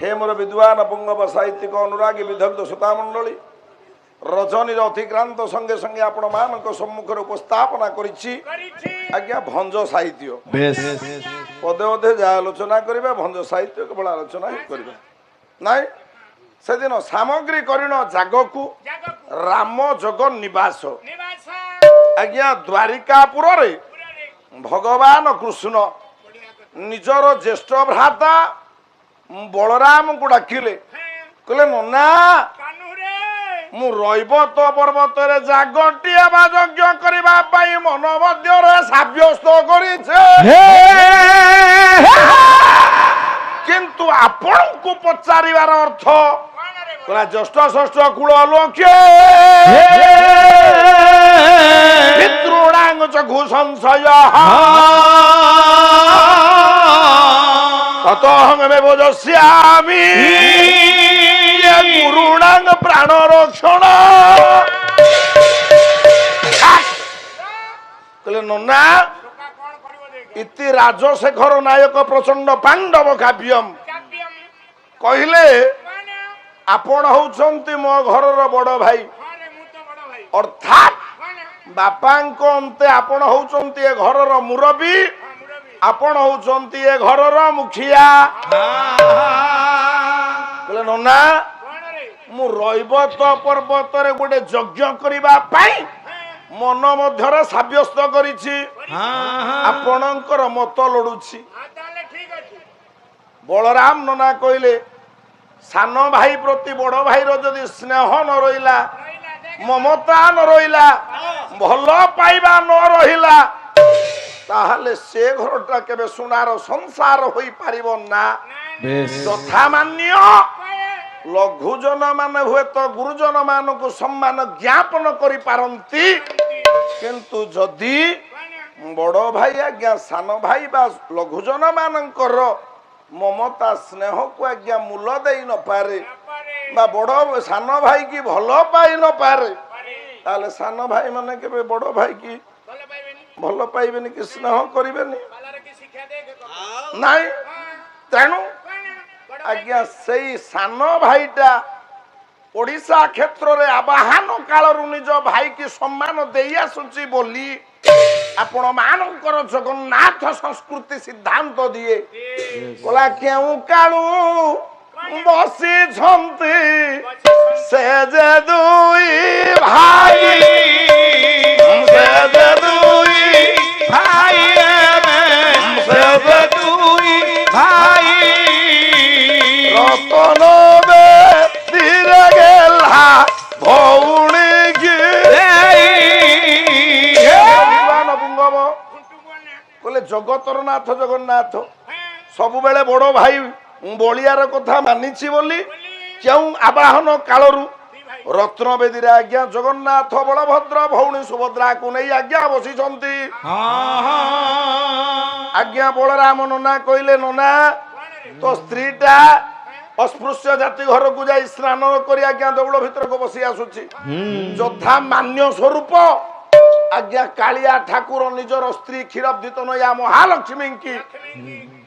हे मोर विद्वान पुंगव साहित्यिक अनुरागी विदग्ध श्रोता मंडली रजनी अतिक्रांत संगे संगे आपण मान सम्मुख उपस्थापना आज्ञा भंज साहित्य पदे पदे जहाँ आलोचना करिबा भंज साहित्य केवल आलोचना ही करिबा नाई से दिन सामग्री करिण जागकु राम जग निवास आज्ञा द्वारिकापुर रे भगवान कृष्ण निजर ज्येष्ठ भ्राता बलराम को डाकिले कहले नना मु रैवत पर्वत रे जागटी बा यज्ञ करबा पई मन मध्य रे साब्यस्त करिछे किंतु आपण को पचारिवार अर्थ कहला ज्येष्ठ षष्ठ कुल लोके पितृणांग चक्षु संशय ततोहमे बोधस्यामि गुरुणांग प्राण रक्षण कहले नन्ना इति राजशेखर नायक प्रचंड पांडव काव्यम कहले आपण होउछंती मो घरर बड़ भाई अर्थात बापांको अंते आपण होउछंती ए घरर मुरबी आपण होउछंती ए घरर मुखिया कहले नन्ना मु रैवत पर्वत रे गोटे यज्ञ करबा पई मन मध्यरे साब्यस्त करिछि आपणकर मत लडुछि बलराम नना कहले सान भाई प्रति बड़ भाई रो जदि स्नेह न रहिला ममता न रहिला भल पाइबा न रहिला ताहले से घरटा केबे सुनार संसार होई पारिबो ना तथा मान्य लघुजन मान हुए तो गुरुजन मान को सम्मान ज्ञापन करि पारंती किंतु जदि बड़ भाई आज्ञा सान भाई बा लघुजन मानकर ममता स्नेह को आज्ञा मूल दे न पारे बा बड़ सान भाई की भल पाई न पारे ताले सान भाई माने केबे बड़ भाई की भल पाइबेनी कि स्नेह करिबेनी नाई तेणु आज्ञा सही सान भाईटा ओडिशा क्षेत्र रे आवाहन कालरु निज भाई की सम्मान देई आसुची बोली आपण मानकर जगन्नाथ संस्कृति सिद्धांत दिए कोला केउ कालू बसी छंती से जे दुई भाई से जे दुई भाई से जे दुई भाई रतन बे धीरे गेला भौणी की कहले जगतर नाथ जगन्नाथ सब बेले बड़ भाई बलियार कथा मानिछि बोली क्यों आवाहन कालरू रत्न बेदी आज्ञा जगन्नाथ बलभद्र भौणी सुभद्रा को नहीं आज्ञा बसी आज्ञा बलराम नना कहले नना तो स्त्रीटा अस्पृश्य जाति घर को जाई स्नान करी आज्ञा दौड़ भीतर को बसी आसुछि यथा मान्य स्वरूप आज्ञा कालिया ठाकुर निजर स्त्री क्षीरब्धित नया महालक्ष्मी की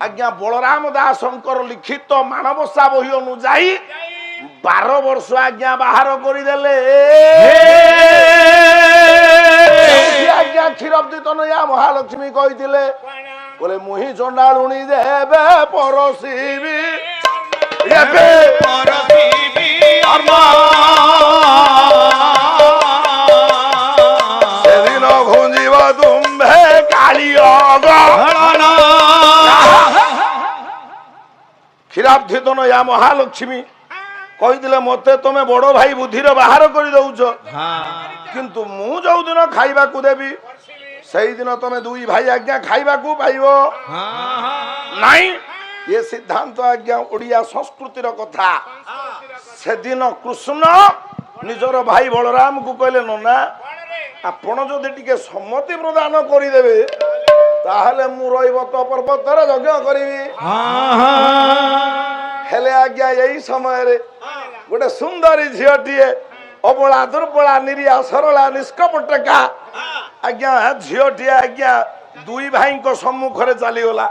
आज्ञा बलराम दासंकर लिखित मानवसा बही अनुजाई 12 वर्ष आज्ञा बाहर करदेले आज्ञा क्षीरब्धित नया महालक्ष्मी कही बोले मुही चंडालुणी देवे परसीबी क्षीराब्धित नया महालक्ष्मी कही मते तुम्हें बड़ भाई बुद्धि बाहर कर दौच किंतु मु जो दिन खाइबा को देवी से दिन तुम्हें दुई भाई आज्ञा खाइबा को पाइबो नहीं ये सिद्धांत आज्ञा ओडिया संस्कृतिर कथा से दिन कृष्ण निजर भाई बलराम को कहले नना आपण जदि टिके सम्मति प्रदान करदेवे ताहले मु रैवत पर्वत रे यज्ञ करिवि हेले आज्ञा यही समय रे गोटे सुंदरी झीटीए अबला दुर्बला निरिया सरला निष्कपटका आज्ञा झीटीए आज्ञा दुई भाई को सम्मुख रे चली गला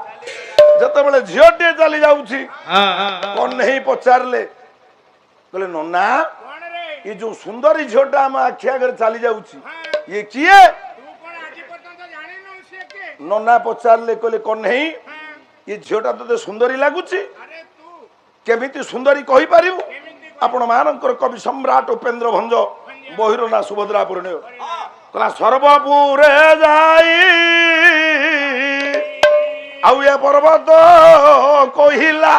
ଯେତେବେଳେ ଝିଅଟିଏ ଚାଲି ଯାଉଛି କହ୍ନେଇ ପଚାରିଲେ କହିଲେ ନନା ଏ ଯୋଉ ସୁନ୍ଦରୀ ଝିଅଟା ଆମ ଆଖି ଆଗରେ ଚାଲି ଯାଉଛି ଇଏ କିଏ? ନନା ପଚାରିଲେ କହିଲେ କହ୍ନେଇ ଏ ଝିଅଟା ତତେ ସୁନ୍ଦରୀ ଲାଗୁଛି? କେମିତି ସୁନ୍ଦରୀ କହିପାରିବୁ? ଆପଣ ମାନଙ୍କର କବି ସମ୍ରାଟ ଉପେନ୍ଦ୍ର ଭଞ୍ଜ ବହିର ନା ସୁଭଦ୍ରା ପରିଣୟ କହିଲା ସର୍ବପୁରେ ଯାଇ ଆଉ ଏ ପର୍ବତ କହିଲା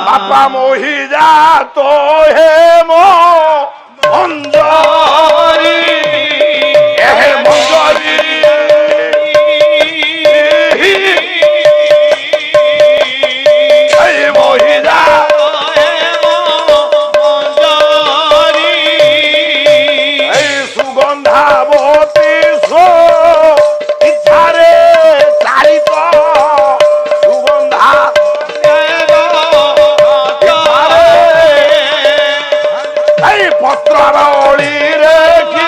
ବାପା ମୋହି ଯା ତ ହେ ମୋ ମଞ୍ଜରୀ ଏ ମଞ୍ଜରୀ ମୋହି ଯା ସୁଗନ୍ଧାବତୀ ସୋ ଇଚ୍ଛାରେ ଚାଳିତ ସୁଗନ୍ଧା ପତ୍ରର ଅଳିରେ କି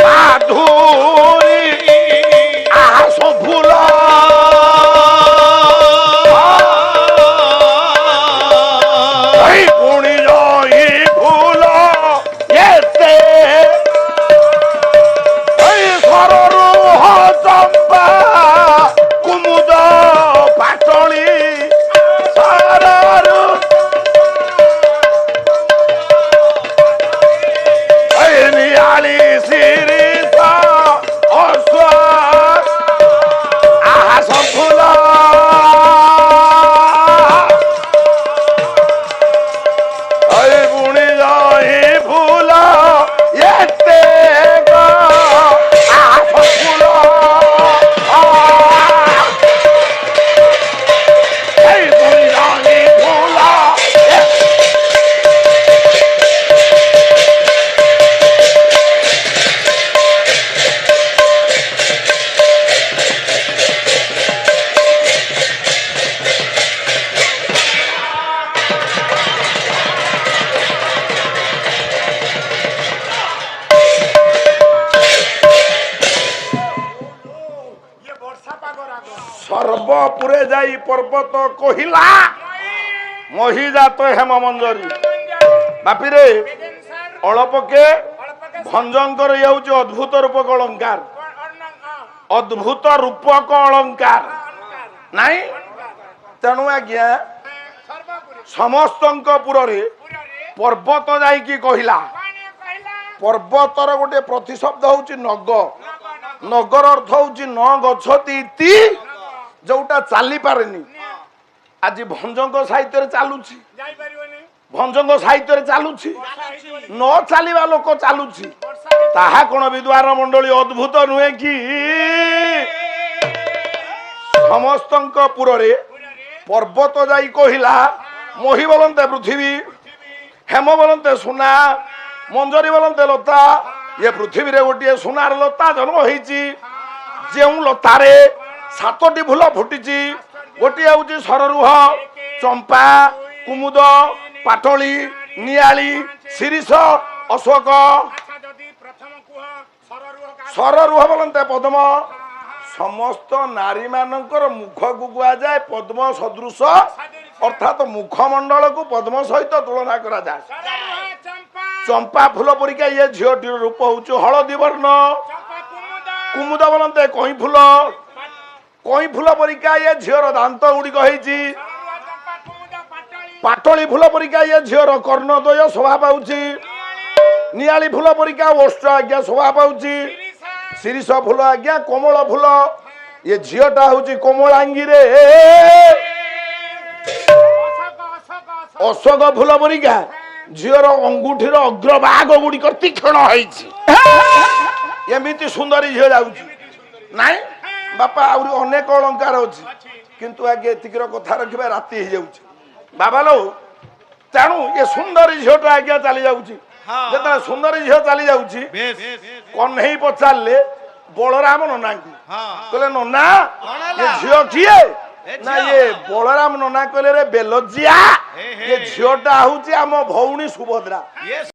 ମାଧୁରୀ ଆସ ଫୁଲ ପୁଣି ଜଇ ଫୁଲ ଏତେ ସରରୁହ ଚମ୍ପା କୁମୁଦ ପାଟଳି ସରରୁ ନିଆଳି ଶିରିଷ ଅଶ୍ୱ ଆହାସ ଫୁଲ ପୁଣି ଜଇ ଫୁଲ ଏତେ ଆହାସ ଫୁଲ ପୁଣି ଜଇ ଫୁଲ ସର୍ବପୁରେ ଯାଇ ପର୍ବତ କହିଲା ମହିଜାତ ହେମ ମଞ୍ଜରୀ ବାପିରେ ଅଳପକେ ଭଞ୍ଜଙ୍କର ଇଏ ହଉଛି ଅଦ୍ଭୁତ ରୂପକ ଅଳଙ୍କାର ଅଦ୍ଭୁତ ରୂପକ ଅଳଙ୍କାର ନାଇଁ ତେଣୁ ଆଜ୍ଞା ସମସ୍ତଙ୍କ ପୁରରେ ପର୍ବତ ଯାଇକି କହିଲା ପର୍ବତର ଗୋଟେ ପ୍ରତିଶବ୍ଦ ହଉଛି ନଗ ନଗର ଅର୍ଥ ହଉଛି ନ ଗଛତି ଇତି ଯୋଉଟା ଚାଲି ପାରେନି ଆଜି ଭଞ୍ଜଙ୍କ ସାହିତ୍ୟରେ ଚାଲୁଛି ଭଞ୍ଜଙ୍କ ସାହିତ୍ୟରେ ଚାଲୁଛି ନ ଚାଲିବା ଲୋକ ଚାଲୁଛି ତାହା କଣ ବିଦ୍ୱାନ ମଣ୍ଡଳୀ ଅଦ୍ଭୁତ ନୁହେଁ କି? ସମସ୍ତଙ୍କ ପୁରରେ ପର୍ବତ ଯାଇ କହିଲା ମହି ବୋଲନ୍ତେ ପୃଥିବୀ ହେମ ବୋଲନ୍ତେ ସୁନା ମଞ୍ଜରୀ ବୋଲନ୍ତେ ଲତା ଏ ପୃଥିବୀରେ ଗୋଟିଏ ସୁନାର ଲତା ଜନ୍ମ ହେଇଛି ଯେଉଁ ଲତାରେ 7ଟି ଫୁଲ ଫୁଟିଛି ଗୋଟିଏ ହଉଛି ସରରୁହ ଚମ୍ପା କୁମୁଦ ପାଟଳି ନିଆଳି ଶିରିଷ ଅଶୋକ ସରରୁହ ବୋଲନ୍ତେ ପଦ୍ମ ସମସ୍ତ ନାରୀ ମାନଙ୍କର ମୁଖକୁ କୁହାଯାଏ ପଦ୍ମ ସଦୃଶ ଅର୍ଥାତ ମୁଖମଣ୍ଡଳକୁ ପଦ୍ମ ସହିତ ତୁଳନା କରାଯାଏ ଚମ୍ପା ଫୁଲ ପରିକା ଇଏ ଝିଅଟିର ରୂପ ହଉଛି ହଳଦୀ ବର୍ଣ୍ଣ କୁମୁଦ ବୋଲନ୍ତେ କଇଁ ଫୁଲ ପରିକା ଇଏ ଝିଅର ଦାନ୍ତ ଗୁଡିକ ହେଇଛି ପାଟଳି ଫୁଲ ପରିକା ଇଏ ଝିଅର କର୍ଣ୍ଣଦ୍ୱୟ ଶୋଭା ପାଉଛି ନିଆଳି ଫୁଲ ପରିକା ଓଷ୍ଠ ଆଜ୍ଞା ଶୋଭା ପାଉଛି ଶିରିଷ ଫୁଲ ଆଜ୍ଞା କୋମଳ ଫୁଲ ଏ ଝିଅଟା ହଉଛି କୋମଳାଙ୍ଗୀରେ ଅଶୋକ ଫୁଲ ପରିକା ଝିଅର ଅଙ୍ଗୁଠିର ଅଗ୍ରଭାଗ ଗୁଡିକ ତୀକ୍ଷ୍ଣ ହେଇଛି ଏମିତି ସୁନ୍ଦରୀ ଝିଅ ଯାଉଛି ନାଇଁ ବାପା ଆହୁରି ଅନେକ ଅଳଙ୍କାର ଅଛି କିନ୍ତୁ ଆଜ୍ଞା ଏତିକିର କଥା ରଖିବା ରାତି ହେଇଯାଉଛି ବାବା ଲୋ ତେଣୁ ଏ ସୁନ୍ଦରୀ ଝିଅଟା ଆଜ୍ଞା ଚାଲି ଯାଉଛି ଯେତେବେଳେ ସୁନ୍ଦରୀ ଝିଅ ଚାଲି ଯାଉଛି କହ୍ନେଇ ପଚାରିଲେ ବଳରାମ ନନାଙ୍କୁ କହିଲେ ନନା ଏ ଝିଅ କିଏ ନା ଇଏ ବଳରାମ ନନା କହିଲେ ରେ ବେଲଜିଆ ଏ ଝିଅଟା ହଉଛି ଆମ ଭଉଣୀ ସୁଭଦ୍ରା।